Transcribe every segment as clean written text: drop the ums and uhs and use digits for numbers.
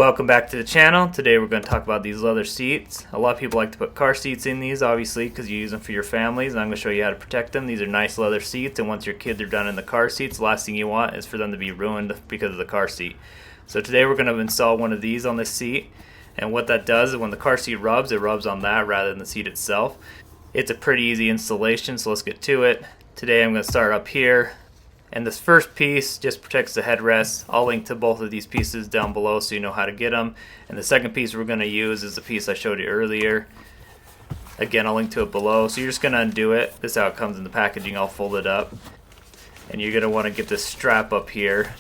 Welcome back to the channel. Today we're going to talk about these leather seats. A lot of people like to put car seats in these, obviously, because you use them for your families. And I'm going to show you how to protect them. These are nice leather seats, and once your kids are done in the car seats, the last thing you want is for them to be ruined because of the car seat. So today we're going to install one of these on this seat, and what that does is when the car seat rubs, it rubs on that rather than the seat itself. It's a pretty easy installation, so let's get to it. Today I'm going to start up here. And this first piece just protects the headrest. I'll link to both of these pieces down below so you know how to get them. And the second piece we're going to use is the piece I showed you earlier. Again, I'll link to it below. So you're just going to undo it. This is how it comes in the packaging all folded up. And you're going to want to get this strap up here.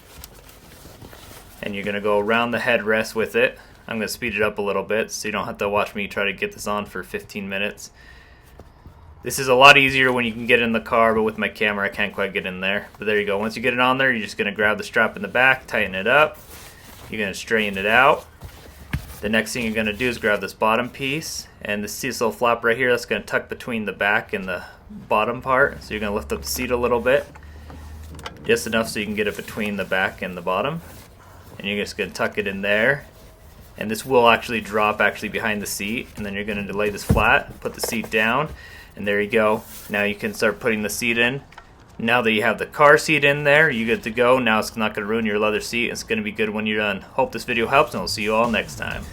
And you're going to go around the headrest with it. I'm going to speed it up a little bit so you don't have to watch me try to get this on for 15 minutes. This is a lot easier when you can get in the car, but with my camera I can't quite get in there. But there you go. Once you get it on there, you're just going to grab the strap in the back, tighten it up. You're going to straighten it out. The next thing you're going to do is grab this bottom piece, and this little flap right here, that's going to tuck between the back and the bottom part. So you're going to lift up the seat a little bit, just enough so you can get it between the back and the bottom. And you're just going to tuck it in there. And this will actually drop behind the seat, and then you're going to lay this flat, put the seat down. And there you go. Now you can start putting the seat in. Now that you have the car seat in there, you're good to go. Now it's not going to ruin your leather seat. It's going to be good when you're done. Hope this video helps, and I'll see you all next time.